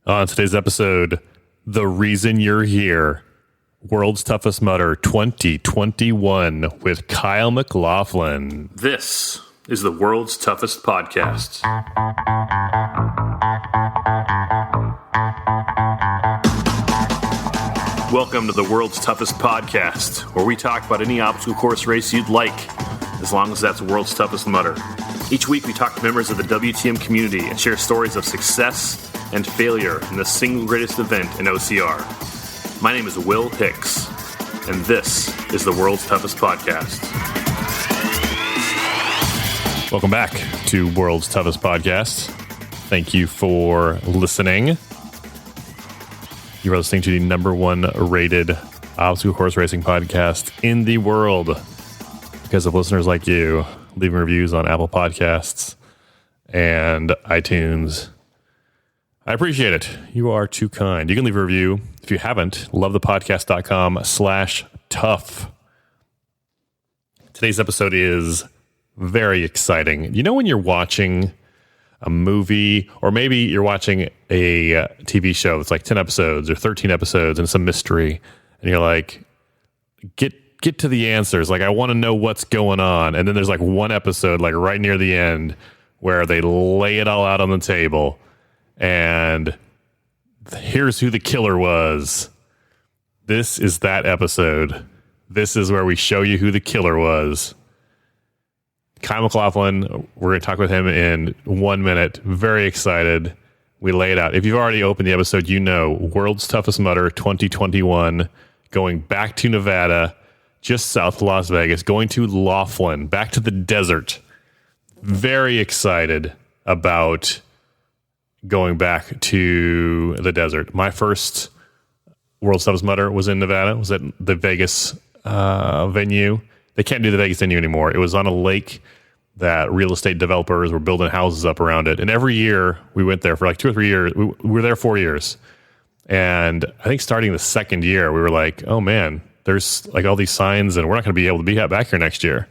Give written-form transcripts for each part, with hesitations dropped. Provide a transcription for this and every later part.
On today's episode, the reason you're here, World's Toughest Mudder 2021 with Kyle McLaughlin. This is the World's Toughest Podcast. Welcome to the World's Toughest Podcast, where we talk about any obstacle course race you'd like, as long as that's World's Toughest Mudder. Each week we talk to members of the WTM community and share stories of success and failure in the single greatest event in OCR. My name is Will Hicks, and this is the World's Toughest Podcast. Welcome back to World's Toughest Podcast. Thank you for listening. You are listening to the number one rated obstacle course racing podcast in the world because of listeners like you leaving reviews on Apple Podcasts and iTunes. I appreciate it. You are too kind. You can leave a review. If you haven't, lovethepodcast.com/tough. Today's episode is very exciting. You know when you're watching a movie, or maybe you're watching a TV show that's like 10 episodes or 13 episodes and it's a mystery, and you're like, get to the answers. Like, I want to know what's going on. And then there's like one episode, like right near the end, where they lay it all out on the table. And here's who the killer was. This is that episode. This is where we show you who the killer was. Kyle McLaughlin, we're going to talk with him in 1 minute. Very excited. We lay it out. If you've already opened the episode, you know World's Toughest Mudder 2021, going back to Nevada, just south of Las Vegas, going to Laughlin, back to the desert. Very excited about going back to the desert. My first World's Toughest Mudder was in Nevada. It was at the Vegas venue. They can't do the Vegas venue anymore. It was on a lake that real estate developers were building houses up around it. And every year we went there for like 2 or 3 years. We were there 4 years. And I think starting the second year, we were like, oh man, there's like all these signs and we're not going to be able to be back here next year.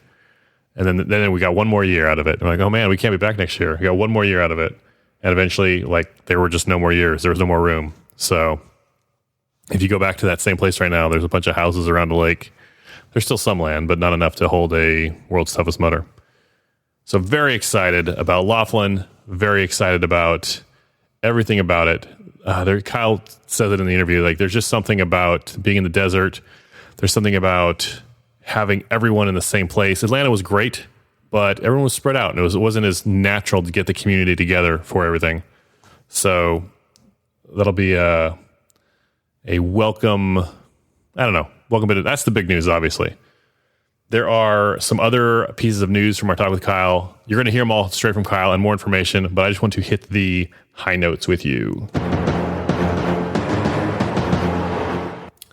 And then we got 1 more year out of it. And we're like, oh man, we can't be back next year. We got 1 more year out of it. And eventually, like, there were just no more years. There was no more room. So if you go back to that same place right now, there's a bunch of houses around the lake. There's still some land, but not enough to hold a World's Toughest Mudder. So very excited about Laughlin. Very excited about everything about it. Kyle says it in the interview. Like, there's just something about being in the desert. There's something about having everyone in the same place. Atlanta was great, but everyone was spread out, and it wasn't as natural to get the community together for everything. So that'll be a welcome. I don't know. Welcome bit. That's the big news, obviously. There are some other pieces of news from our talk with Kyle. You're going to hear them all straight from Kyle and more information, but I just want to hit the high notes with you.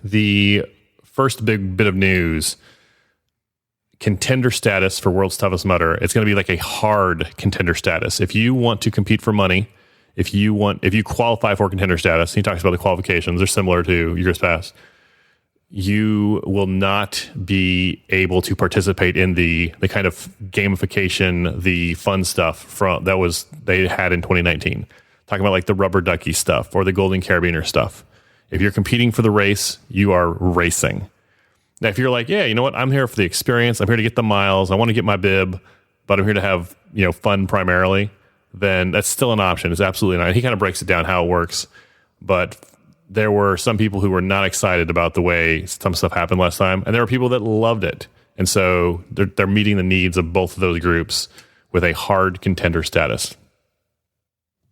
The first big bit of news, contender status for World's Toughest Mudder. It's going to be like a hard contender status. If you want to compete for money, if you qualify for contender status, he talks about the qualifications, they're similar to years past. You will not be able to participate in the kind of gamification, the fun stuff they had in 2019. Talking about like the rubber ducky stuff or the golden carabiner stuff. If you're competing for the race, you are racing. Now, if you're like, yeah, you know what? I'm here for the experience. I'm here to get the miles. I want to get my bib, but I'm here to have, fun primarily. Then that's still an option. It's absolutely not. He kind of breaks it down how it works, but there were some people who were not excited about the way some stuff happened last time, and there were people that loved it. And so they're meeting the needs of both of those groups with a hard contender status.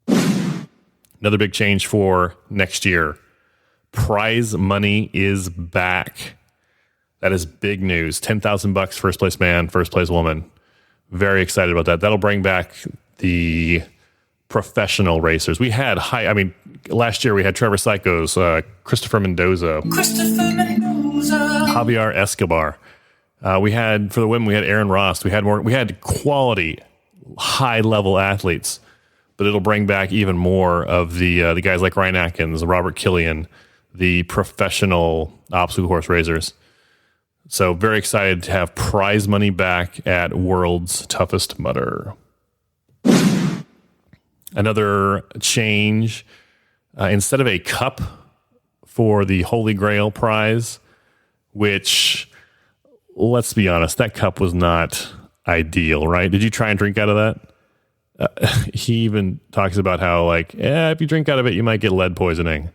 Another big change for next year. Prize money is back. That is big news. $10,000 first place man, first place woman. Very excited about that. That'll bring back the professional racers. We had last year we had Trevor Psychos, Christopher Mendoza, Javier Escobar. We had, for the women, we had Aaron Rost. We had quality, high level athletes, but it'll bring back even more of the guys like Ryan Atkins, Robert Killian, the professional obstacle course racers. So very excited to have prize money back at World's Toughest Mudder. Another change, instead of a cup for the Holy Grail prize, which, let's be honest, that cup was not ideal, right? Did you try and drink out of that? He even talks about how, like, if you drink out of it, you might get lead poisoning,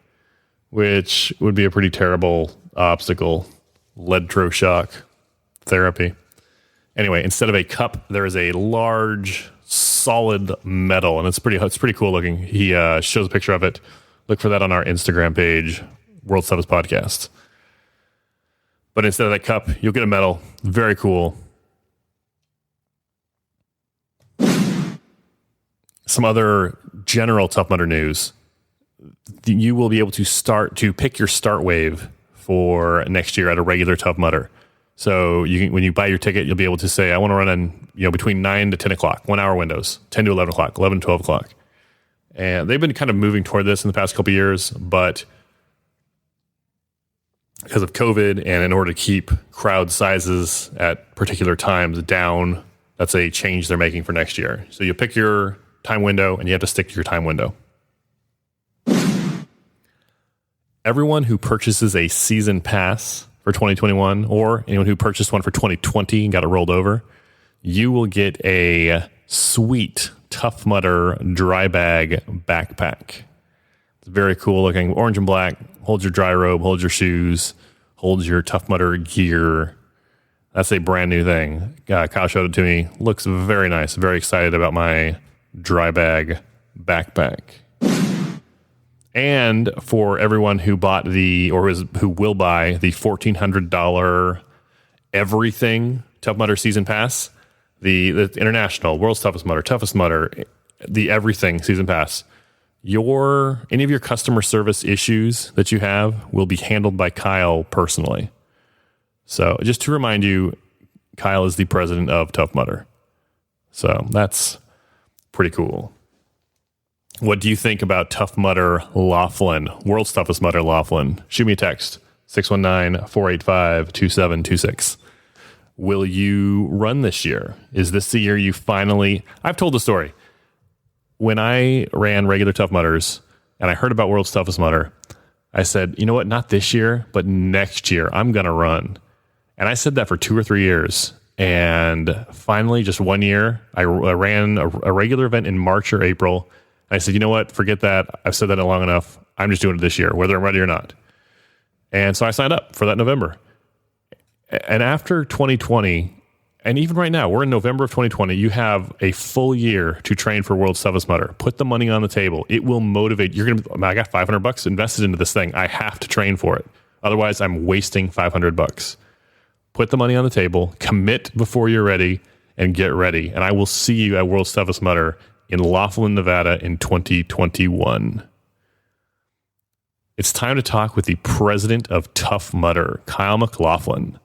which would be a pretty terrible obstacle. Electroshock therapy. Anyway, instead of a cup, there is a large, solid metal, and it's pretty cool looking. He shows a picture of it. Look for that on our Instagram page, World's Toughest Podcast. But instead of that cup, you'll get a medal. Very cool. Some other general Tough Mudder news. You will be able to pick your start wave for next year at a regular Tough Mudder. So when you buy your ticket, you'll be able to say, I want to run in between 9 to 10 o'clock, 1 hour windows, 10 to 11 o'clock, 11 to 12 o'clock. And they've been kind of moving toward this in the past couple of years, but because of COVID and in order to keep crowd sizes at particular times down, that's a change they're making for next year. So you pick your time window and you have to stick to your time window. Everyone who purchases a season pass for 2021, or anyone who purchased one for 2020 and got it rolled over, you will get a sweet Tough Mudder dry bag backpack. It's very cool looking, orange and black, holds your dry robe, holds your shoes, holds your Tough Mudder gear. That's a brand new thing. Kyle showed it to me. Looks very nice. Very excited about my dry bag backpack. And for everyone who bought who will buy the $1,400 everything Tough Mudder season pass, the international World's Toughest Mudder, the everything season pass, any of your customer service issues that you have will be handled by Kyle personally. So just to remind you, Kyle is the president of Tough Mudder. So that's pretty cool. What do you think about Tough Mudder Laughlin, World's Toughest Mudder Laughlin? Shoot me a text, 619-485-2726. Will you run this year? Is this the year you finally... I've told the story. When I ran regular Tough Mudders and I heard about World's Toughest Mudder, I said, you know what? Not this year, but next year, I'm going to run. And I said that for 2 or 3 years. And finally, just 1 year, I ran a regular event in March or April. I said, you know what? Forget that. I've said that long enough. I'm just doing it this year, whether I'm ready or not. And so I signed up for that November. And after 2020, and even right now, we're in November of 2020, you have a full year to train for World's Toughest Mudder. Put the money on the table. It will motivate. I got $500 invested into this thing. I have to train for it. Otherwise, I'm wasting $500. Put the money on the table, commit before you're ready, and get ready. And I will see you at World's Toughest Mudder in Laughlin, Nevada in 2021. It's time to talk with the president of Tough Mudder, Kyle McLaughlin.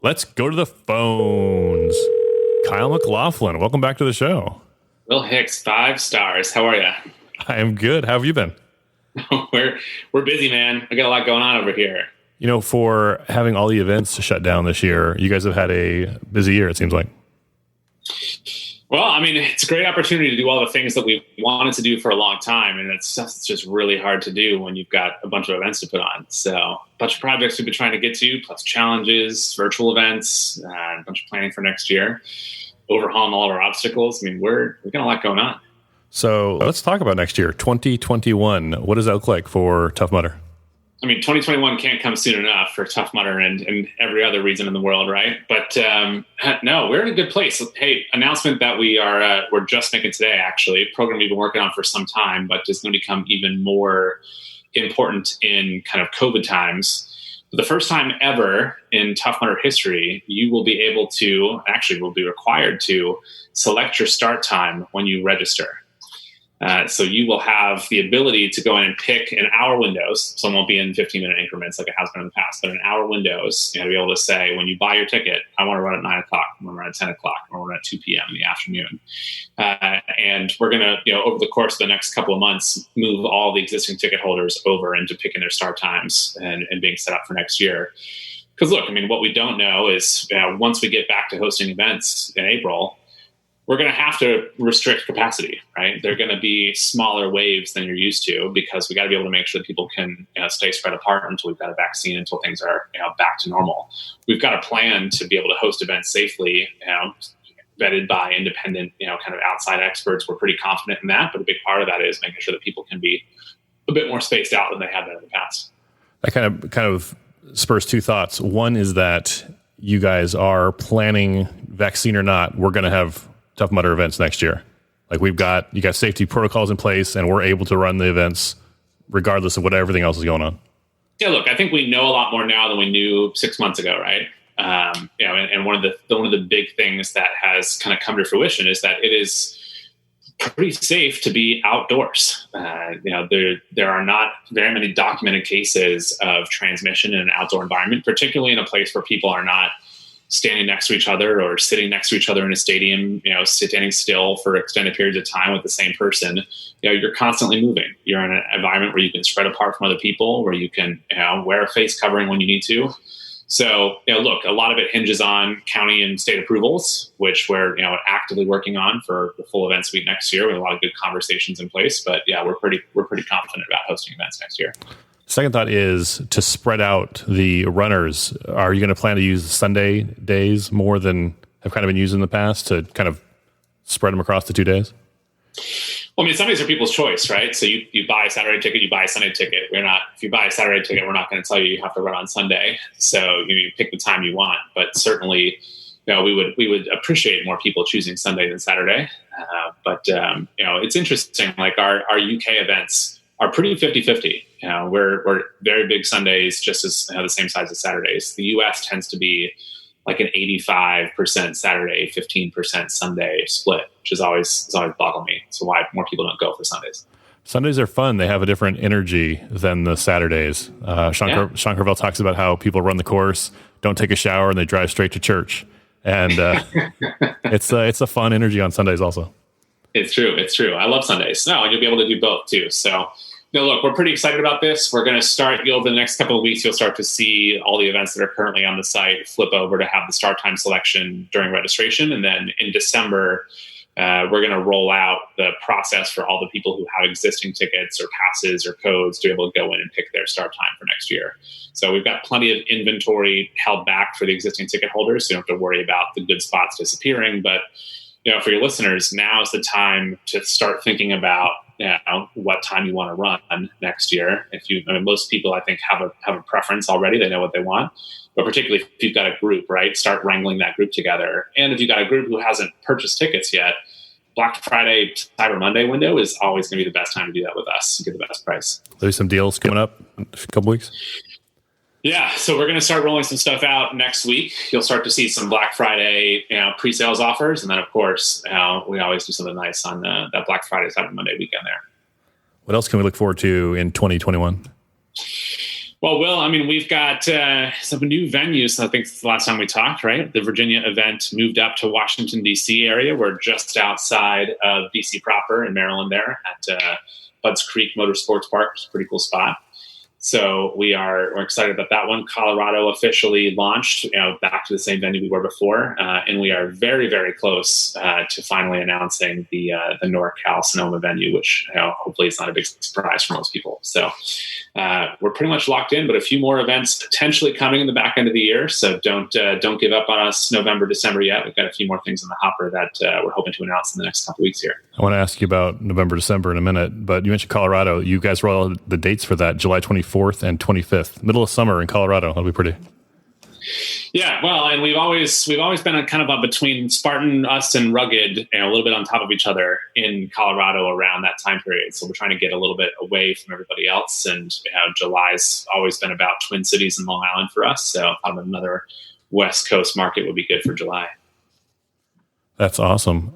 Let's go to the phones. Kyle McLaughlin, welcome back to the show. Will Hicks, 5 stars. How are you? I am good. How have you been? We're busy, man. I got a lot going on over here. You know, for having all the events shut down this year, you guys have had a busy year, it seems like. Well, I mean, it's a great opportunity to do all the things that we wanted to do for a long time. And it's just really hard to do when you've got a bunch of events to put on. So a bunch of projects we've been trying to get to, plus challenges, virtual events, a bunch of planning for next year, overhauling all of our obstacles. I mean, we've got a lot going on. So let's talk about next year, 2021. What does that look like for Tough Mudder? I mean, 2021 can't come soon enough for Tough Mudder and every other region in the world, right? But no, we're in a good place. Hey, announcement that we're just making today, actually, a program we've been working on for some time, but is going to become even more important in kind of COVID times. For the first time ever in Tough Mudder history, you will be able to, actually will be required to, select your start time when you register. So you will have the ability to go in and pick in hour windows. So it won't be in 15-minute increments like it has been in the past, but in hour windows, you're going to be able to say, when you buy your ticket, I want to run at 9 o'clock, I want to run at 10 o'clock, I want to run at 2 p.m. in the afternoon. And we're going to, over the course of the next couple of months, move all the existing ticket holders over into picking their start times and being set up for next year. Because look, I mean, what we don't know is once we get back to hosting events in April, we're going to have to restrict capacity, right? They're going to be smaller waves than you're used to, because we got to be able to make sure that people can stay spread apart until we've got a vaccine, until things are back to normal. We've got a plan to be able to host events safely, vetted by independent, kind of outside experts. We're pretty confident in that, but a big part of that is making sure that people can be a bit more spaced out than they have been in the past. That kind of spurs two thoughts. One is that you guys are planning, vaccine or not, we're going to have Tough Mudder events next year. Like you got safety protocols in place, and we're able to run the events regardless of what everything else is going on. Yeah, look, I think we know a lot more now than we knew 6 months ago, right? And one of the big things that has kind of come to fruition is that it is pretty safe to be outdoors. There are not very many documented cases of transmission in an outdoor environment, particularly in a place where people are not standing next to each other or sitting next to each other in a stadium, standing still for extended periods of time with the same person. You're constantly moving. You're in an environment where you can spread apart from other people, where you can wear a face covering when you need to. So, look, a lot of it hinges on county and state approvals, which we're actively working on for the full event suite next year. We have a lot of good conversations in place, but we're pretty confident about hosting events next year. Second thought is to spread out the runners. Are you going to plan to use Sunday days more than have kind of been used in the past to kind of spread them across the 2 days? Well, I mean, Sundays are people's choice, right? So you buy a Saturday ticket, you buy a Sunday ticket. If you buy a Saturday ticket, we're not going to tell you have to run on Sunday. So you pick the time you want. But certainly, we would appreciate more people choosing Sunday than Saturday. But it's interesting. Like our UK events are pretty 50-50. We're very big Sundays, just as the same size as Saturdays. The US tends to be like an 85% Saturday, 15% Sunday split, which is always boggled me. So why more people don't go for Sundays. Sundays are fun. They have a different energy than the Saturdays. Sean Carvel talks about how people run the course, don't take a shower, and they drive straight to church. And it's a fun energy on Sundays also. It's true. I love Sundays. No, and you'll be able to do both too. So, look, we're pretty excited about this. We're going to start over the next couple of weeks. You'll start to see all the events that are currently on the site flip over to have the start time selection during registration. And then in December, we're going to roll out the process for all the people who have existing tickets or passes or codes to be able to go in and pick their start time for next year. So we've got plenty of inventory held back for the existing ticket holders, so you don't have to worry about the good spots disappearing. But for your listeners, now is the time to start thinking about what time you want to run next year. Most people, I think, have a preference already. They know what they want. But particularly if you've got a group, right, start wrangling that group together. And if you've got a group who hasn't purchased tickets yet, Black Friday, Cyber Monday window is always going to be the best time to do that with us and get the best price. There's some deals coming up in a couple weeks. Yeah, so we're going to start rolling some stuff out next week. You'll start to see some Black Friday, pre-sales offers, and then of course, we always do something nice on that Black Friday, Cyber Monday weekend there. What else can we look forward to in 2021? Well, Will, we've got some new venues. I think it's the last time we talked, right? The Virginia event moved up to Washington, D.C. area. We're just outside of D.C. proper in Maryland there at Budds Creek Motorsports Park, which is a pretty cool spot. So we're excited about that one. Colorado officially launched, back to the same venue we were before, and we are very, very close to finally announcing the NorCal Sonoma venue, which hopefully is not a big surprise for most people. So we're pretty much locked in, but a few more events potentially coming in the back end of the year. So don't give up on us November, December yet. We've got a few more things in the hopper that we're hoping to announce in the next couple weeks here. I want to ask you about November, December in a minute, but you mentioned Colorado. You guys roll out the dates for that, July 24th and 25th, middle of summer in Colorado. That'll be pretty. Yeah, well, and we've always been a kind of between Spartan, us, and rugged, a little bit on top of each other in Colorado around that time period. So we're trying to get a little bit away from everybody else. And July's always been about Twin Cities and Long Island for us. So another West Coast market would be good for July. That's awesome.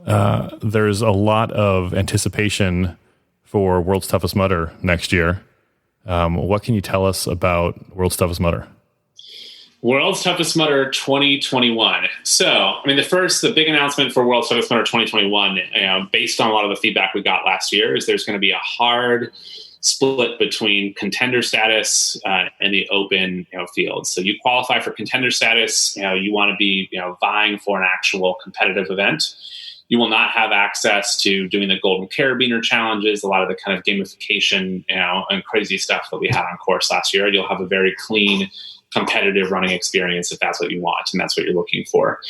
There's a lot of anticipation for World's Toughest Mudder next year. What can you tell us about World's Toughest Mudder? World's Toughest Mudder 2021. So, the big announcement for World's Toughest Mudder 2021, based on a lot of the feedback we got last year, is there's going to be a hard split between contender status and the open field. So you qualify for contender status. You want to be vying for an actual competitive event. You will not have access to doing the Golden Carabiner challenges, a lot of the kind of gamification, and crazy stuff that we had on course last year. You'll have a very clean, competitive running experience if that's what you want and that's what you're looking for.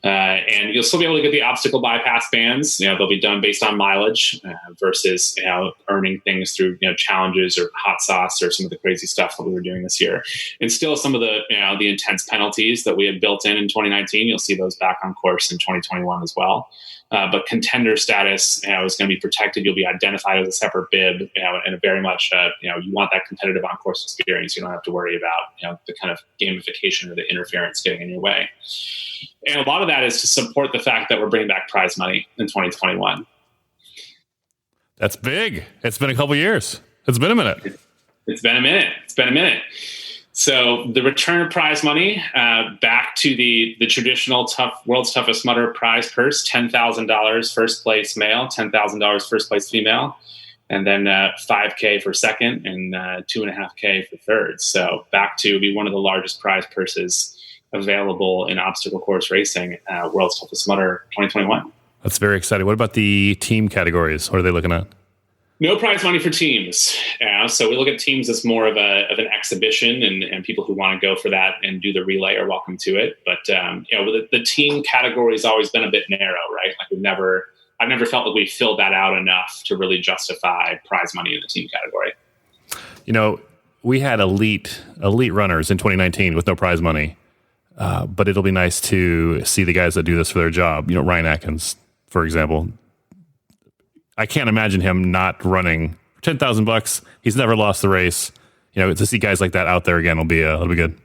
And you'll still be able to get the obstacle bypass bands. They'll be done based on mileage versus earning things through challenges or hot sauce or some of the crazy stuff that we were doing this year. And still some of the the intense penalties that we had built in 2019, you'll see those back on course in 2021 as well. But contender status is going to be protected. You'll be identified as a separate bib, and very much, you want that competitive on-course experience. You don't have to worry about, the kind of gamification or the interference getting in your way. And a lot of that is to support the fact that we're bringing back prize money in 2021. That's big. It's been a couple years. It's been a minute. It's been a minute. So the return of prize money back to the traditional world's toughest mudder prize purse, $10,000 first place male, $10,000 first place female, and then $5,000 for second and $2,500 for third. So back to be one of the largest prize purses available in obstacle course racing, world's toughest mudder 2021. That's very exciting. What about the team categories? What are they looking at? No prize money for teams. So we look at teams as more of an exhibition, and people who want to go for that and do the relay are welcome to it. But the team category has always been a bit narrow, right? Like I've never felt like we filled that out enough to really justify prize money in the team category. We had elite runners in 2019 with no prize money, but it'll be nice to see the guys that do this for their job. Ryan Atkins, for example. I can't imagine him not running for $10,000. He's never lost the race. To see guys like that out there again will be good.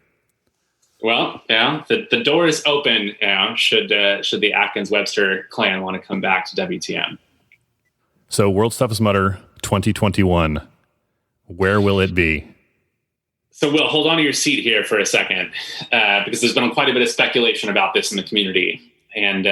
Well, the door is open. Should the Atkins Webster clan want to come back to WTM? So, World's Toughest Mudder 2021. Where will it be? So, Will, hold on to your seat here for a second, because there's been quite a bit of speculation about this in the community, and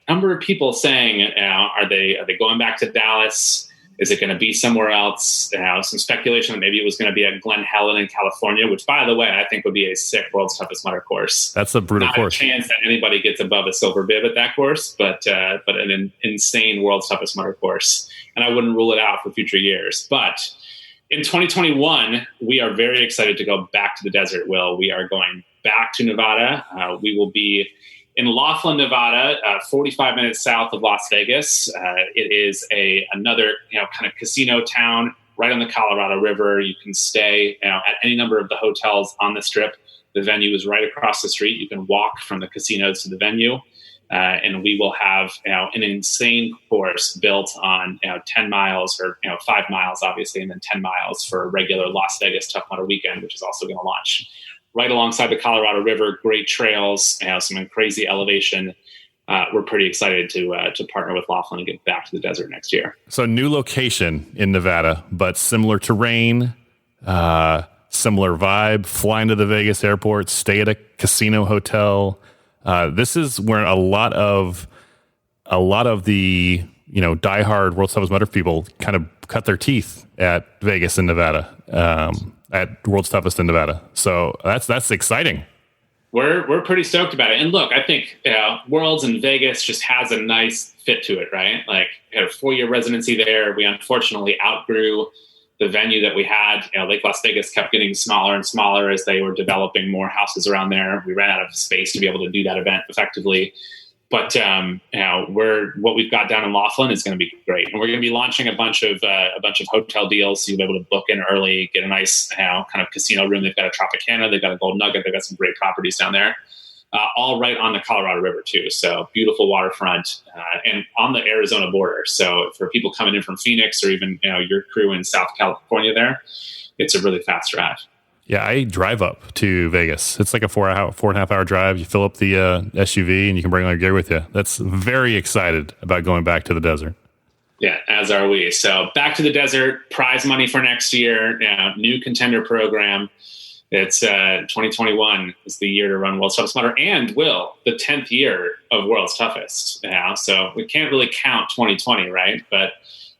number of people saying, are they going back to Dallas? Is it going to be somewhere else? Some speculation that maybe it was going to be at Glen Helen in California, which, by the way, I think would be a sick World's Toughest Mudder course. That's a brutal course. Not a chance that anybody gets above a silver bib at that course, but an insane World's Toughest Mudder course. And I wouldn't rule it out for future years. But in 2021, we are very excited to go back to the desert, Will. We are going back to Nevada. We will be in Laughlin, Nevada, 45 minutes south of Las Vegas. It is another kind of casino town right on the Colorado River. You can stay at any number of the hotels on the Strip. The venue is right across the street. You can walk from the casinos to the venue. And we will have an insane course built on 10 miles or 5 miles, obviously, and then 10 miles for a regular Las Vegas Tough Mudder weekend, which is also going to launch right alongside the Colorado River. Great trails, some crazy elevation. We're pretty excited to partner with Laughlin and get back to the desert next year. So new location in Nevada, but similar terrain, similar vibe. Fly into the Vegas airport, stay at a casino hotel. This is where a lot of the diehard World's Toughest Mudder people kind of cut their teeth at Vegas and Nevada. At World's Toughest in Nevada. So that's exciting. We're pretty stoked about it. And look, I think Worlds in Vegas just has a nice fit to it, right? Like, we had a 4-year residency there. We unfortunately outgrew the venue that we had. Lake Las Vegas kept getting smaller and smaller as they were developing more houses around there. We ran out of space to be able to do that event effectively. But what we've got down in Laughlin is going to be great, and we're going to be launching a bunch of hotel deals. So you'll be able to book in early, get a nice kind of casino room. They've got a Tropicana, they've got a Gold Nugget, they've got some great properties down there, all right on the Colorado River too. So beautiful waterfront and on the Arizona border. So for people coming in from Phoenix or even your crew in South California, there, it's a really fast drive. Yeah, I drive up to Vegas. It's like a 4.5 hour drive. You fill up the SUV and you can bring all your gear with you. That's very excited about going back to the desert. Yeah, as are we. So back to the desert, prize money for next year, new contender program. It's 2021 is the year to run World's Toughest Mudder, and the 10th year of World's Toughest. So we can't really count 2020, right? But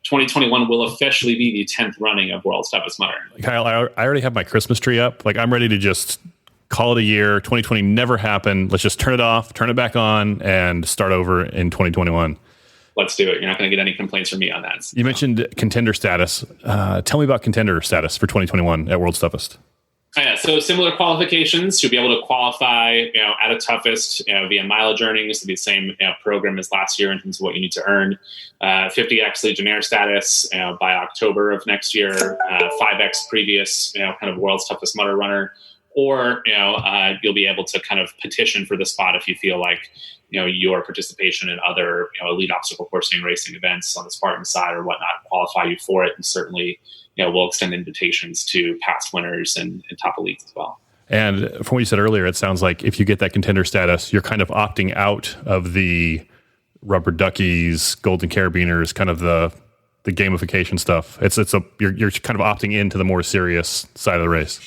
2021 will officially be the 10th running of World's Toughest Mudder. Kyle, I already have my Christmas tree up. Like, I'm ready to just call it a year. 2020 never happened. Let's just turn it off, turn it back on, and start over in 2021. let's do it. You're not going to get any complaints from me on that. You mentioned contender status. Tell me about contender status for 2021 at World's Toughest. Yeah, so similar qualifications. You'll be able to qualify, at a toughest, via mileage earnings. It'll be the same program as last year in terms of what you need to earn. 50x Legionnaire status by October of next year. 5x previous, kind of world's toughest mudder runner. Or you'll be able to kind of petition for the spot if you feel like your participation in other elite obstacle coursing racing events on the Spartan side or whatnot qualify you for it, and certainly we'll extend invitations to past winners and top elites as well. And from what you said earlier, it sounds like if you get that contender status, you're kind of opting out of the rubber duckies, golden carabiners, kind of the gamification stuff. You're kind of opting into the more serious side of the race.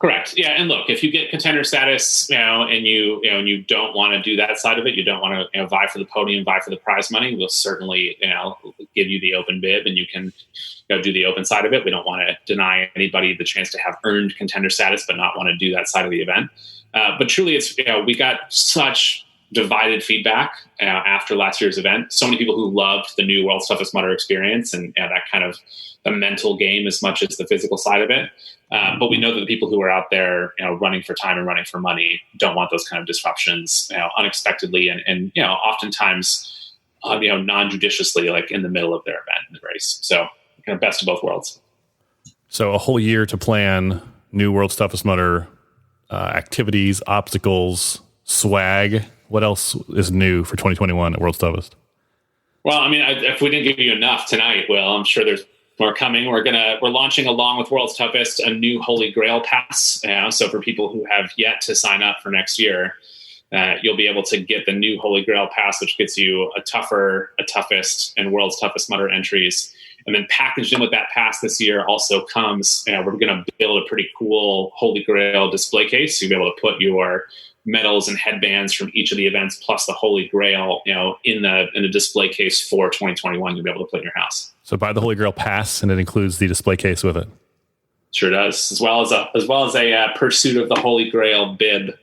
Correct. Yeah, and look, if you get contender status, and you don't want to do that side of it, you don't want to vie for the podium, vie for the prize money, we'll certainly give you the open bib, and you can do the open side of it. We don't want to deny anybody the chance to have earned contender status, but not want to do that side of the event. But truly, it's we got such divided feedback after last year's event. So many people who loved the new World's Toughest Mudder experience and that kind of the mental game as much as the physical side of it. But we know that the people who are out there, running for time and running for money don't want those kind of disruptions, unexpectedly and oftentimes, non-judiciously, like in the middle of their event in the race. So, best of both worlds. So a whole year to plan new World's Toughest Mudder activities, obstacles, swag. What else is new for 2021 at World's Toughest? Well, I mean, if we didn't give you enough tonight, Will, I'm sure there's more coming. We're launching, along with World's Toughest, a new Holy Grail pass. So for people who have yet to sign up for next year, you'll be able to get the new Holy Grail pass, which gets you a toughest, and World's Toughest Mudder entries. And then packaged in with that pass this year also comes, we're going to build a pretty cool Holy Grail display case. So you'll be able to put your medals and headbands from each of the events plus the Holy Grail, in the display case for 2021. You'll be able to put in your house. So buy the Holy Grail pass, and it includes the display case with it. Sure does, as well as a Pursuit of the Holy Grail bib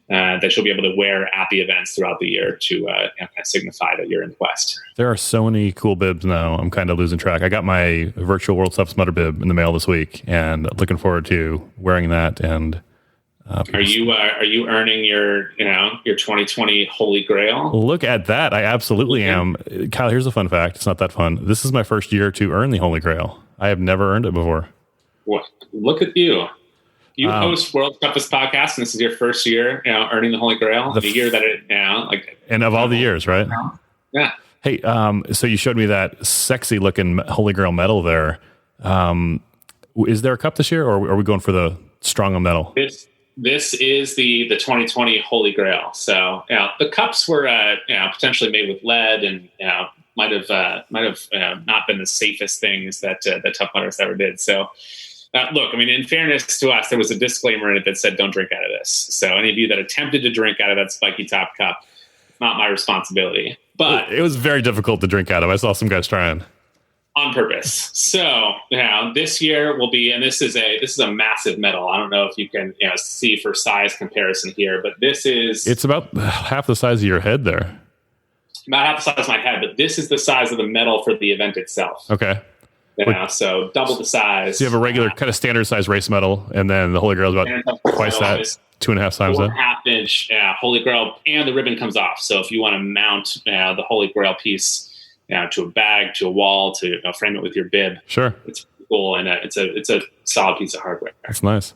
that you'll be able to wear at the events throughout the year to kind of signify that you're in the quest. There are so many cool bibs now. I'm kind of losing track. I got my virtual World's Toughest Mudder bib in the mail this week, and looking forward to wearing that. And are you earning your 2020 Holy Grail? Look at that! I absolutely am. Kyle, here's a fun fact. It's not that fun. This is my first year to earn the Holy Grail. I have never earned it before. What? Look at you! You host World's Toughest podcast, and this is your first year, earning the Holy Grail. The year that it, and of all the years, right? Yeah. Hey, so you showed me that sexy looking Holy Grail medal there. Is there a cup this year, or are we going for the stronger medal? This is the 2020 Holy Grail. So the cups were potentially made with lead, and might have not been the safest things that Tough Mudders ever did. So look, I mean, in fairness to us, there was a disclaimer in it that said don't drink out of this. So any of you that attempted to drink out of that spiky top cup, it's not my responsibility. But it was very difficult to drink out of. I saw some guys trying. On purpose. So this year will be, and this is a massive medal. I don't know if you can see for size comparison here, but it's about half the size of your head there. About half the size of my head, but this is the size of the medal for the event itself. Okay. So double the size. So you have a regular kind of standard size race medal, and then the Holy Grail is about twice that, 2.5 times that. 4.5 inch Holy Grail, and the ribbon comes off. So if you want to mount the Holy Grail piece to a bag, to a wall, to frame it with your bib. Sure. It's cool, and it's a solid piece of hardware. That's nice.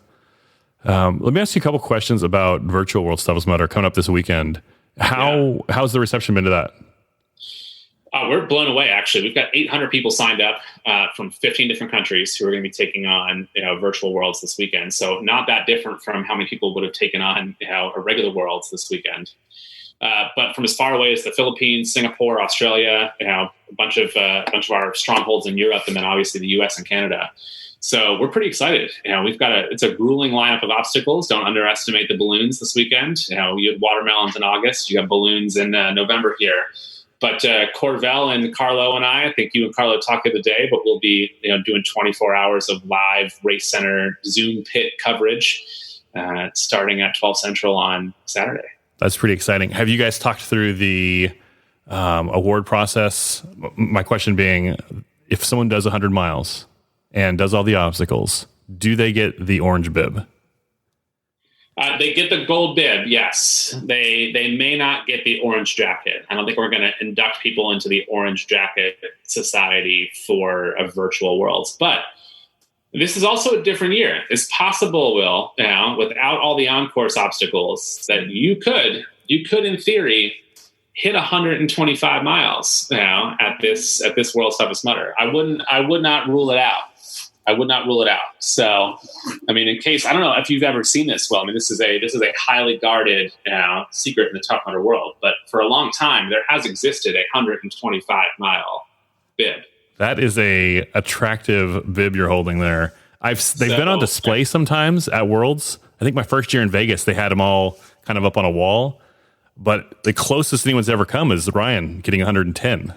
Let me ask you a couple questions about Virtual World's Toughest Mudder coming up this weekend. How's the reception been to that? We're blown away, actually. We've got 800 people signed up from 15 different countries who are going to be taking on Virtual Worlds this weekend. So not that different from how many people would have taken on a regular Worlds this weekend. But from as far away as the Philippines, Singapore, Australia, a bunch of our strongholds in Europe, and then obviously the US and Canada. So we're pretty excited. We've got it's a grueling lineup of obstacles. Don't underestimate the balloons this weekend. You had watermelons in August. You got balloons in November here. But Corvell and Carlo and I think you and Carlo talked the other day, but we'll be doing 24 hours of live race center Zoom pit coverage starting at 12 Central on Saturday. That's pretty exciting. Have you guys talked through the award process. My question being, if someone does 100 miles and does all the obstacles, do they get the orange bib? They get the gold bib, yes. They may not get the orange jacket. I don't think we're going to induct people into the orange jacket society for a virtual worlds. But this is also a different year. It's possible, Will, without all the on-course obstacles, that you could in theory hit 125 miles at this World's Toughest Mudder. I would not rule it out. So, I mean, in case, I don't know if you've ever seen this. Well, I mean, this is a highly guarded secret in the Tough Mudder world. But for a long time, there has existed a 125-mile bib. That is a attractive bib you're holding there. They've been on display sometimes at Worlds. I think my first year in Vegas, they had them all kind of up on a wall. But the closest anyone's ever come is Ryan getting 110.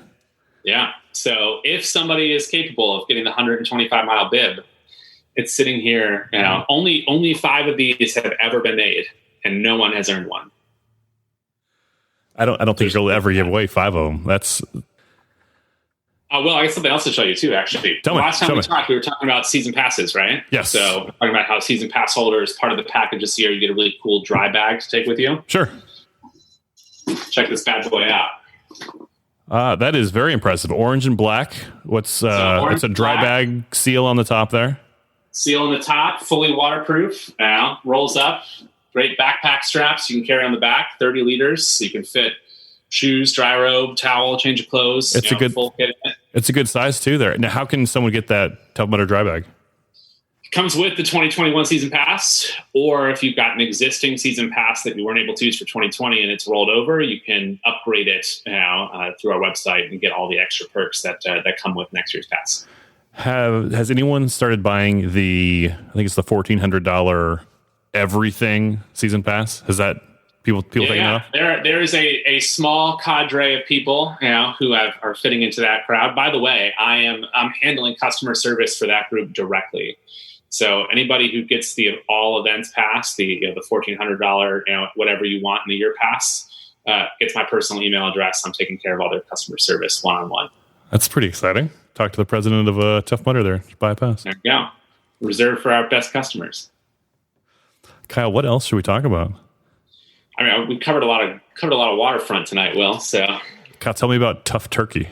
Yeah. So if somebody is capable of getting the 125-mile bib, it's sitting here. Only 5 of these have ever been made, and no one has earned one. I don't think you'll ever give away 5 of them. That's. Well, I got something else to show you too. Actually, last time we talked, we were talking about season passes, right? Yes. So we're talking about how season pass holders, part of the package this year, you get a really cool dry bag to take with you. Sure. Check this bad boy out. That is very impressive. Orange and black. It's a dry bag seal on the top there. Seal on the top, fully waterproof. Rolls up. Great backpack straps you can carry on the back. 30 liters, so you can fit shoes, dry robe, towel, change of clothes. It's a good full kit. It's a good size too. There. Now, how can someone get that Tough Mudder dry bag? It comes with the 2021 season pass, or if you've got an existing season pass that you weren't able to use for 2020 and it's rolled over, you can upgrade it through our website and get all the extra perks that come with next year's pass. Has anyone started buying I think it's the $1,400 everything season pass? Has that people taking it off? There is a small cadre of people who are fitting into that crowd. By the way, I'm handling customer service for that group directly. So anybody who gets the all events pass, the $1,400 whatever you want in the year pass, gets my personal email address. I'm taking care of all their customer service one-on-one. That's pretty exciting. Talk to the president of Tough Mudder there. Buy a pass. There you go. Reserved for our best customers. Kyle, what else should we talk about? I mean, we covered a lot of waterfront tonight, Will. So, Kyle, tell me about Tough Turkey.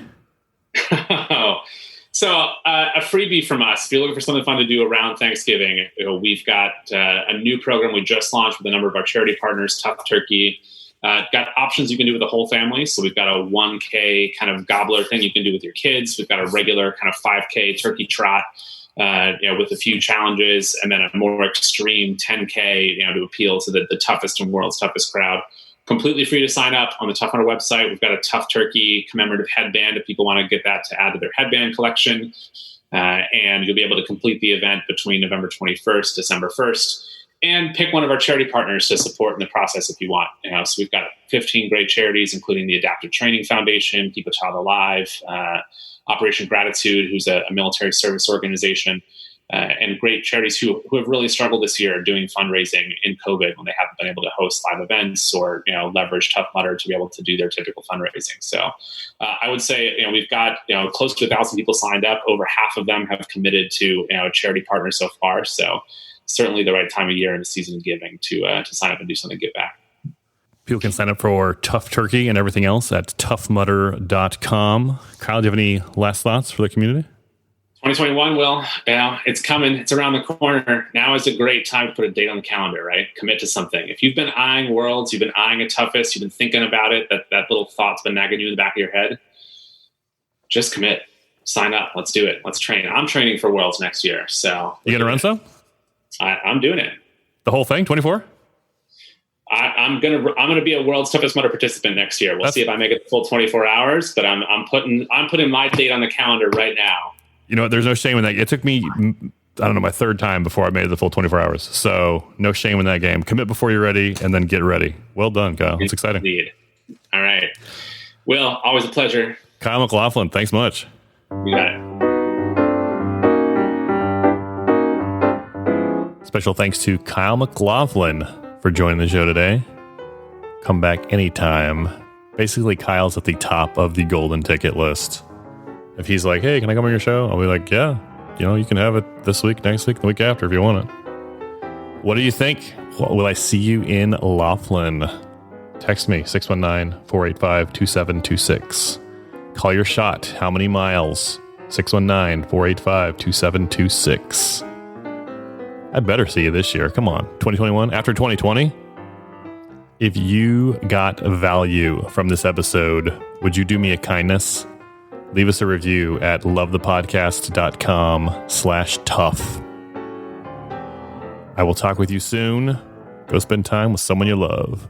So a freebie from us. If you're looking for something fun to do around Thanksgiving, we've got a new program we just launched with a number of our charity partners, Tough Turkey. Got options you can do with the whole family. So we've got a 1K kind of gobbler thing you can do with your kids. We've got a regular kind of 5K turkey trot, with a few challenges, and then a more extreme 10K, to appeal to the toughest and world's toughest crowd. Completely free to sign up on the Tough Mudder website. We've got a Tough Turkey commemorative headband if people want to get that to add to their headband collection. And you'll be able to complete the event between November 21st, December 1st, and pick one of our charity partners to support in the process if you want. So we've got 15 great charities, including the Adaptive Training Foundation, Keep a Child Alive, Operation Gratitude, who's a military service organization, and great charities who have really struggled this year doing fundraising in COVID when they haven't been able to host live events or leverage Tough Mudder to be able to do their typical fundraising. So I would say we've got close to 1,000 people signed up. Over half of them have committed to a charity partner so far. So certainly the right time of year in the season of giving to sign up and do something, give back. People can sign up for Tough Turkey and everything else at toughmudder.com. Kyle, do you have any last thoughts for the community? 2021, Will, it's coming. It's around the corner. Now is a great time to put a date on the calendar, right? Commit to something. If you've been eyeing Worlds, you've been eyeing a toughest, you've been thinking about it, that little thought's been nagging you in the back of your head, just commit. Sign up. Let's do it. Let's train. I'm training for Worlds next year. So you going to run some? I'm doing it. The whole thing, 24? I'm gonna be a World's Toughest Mudder participant next year. We'll see if I make it the full 24 hours, but I'm putting my date on the calendar right now. There's no shame in that. It took me, my third time before I made it the full 24 hours. So no shame in that game. Commit before you're ready, and then get ready. Well done, Kyle. It's exciting. Indeed. All right. Will, always a pleasure. Kyle McLaughlin, thanks much. You got it. Special thanks to Kyle McLaughlin for joining the show today. Come back anytime. Basically, Kyle's at the top of the golden ticket list. If he's like, hey, can I come on your show? I'll be like, yeah, you can have it this week, next week, the week after if you want it. What do you think? Will I see you in Laughlin? Text me, 619-485-2726. Call your shot. How many miles? 619-485-2726. I better see you this year. Come on. 2021. After 2020. If you got value from this episode, would you do me a kindness? Leave us a review at lovethepodcast.com/tough. I will talk with you soon. Go spend time with someone you love.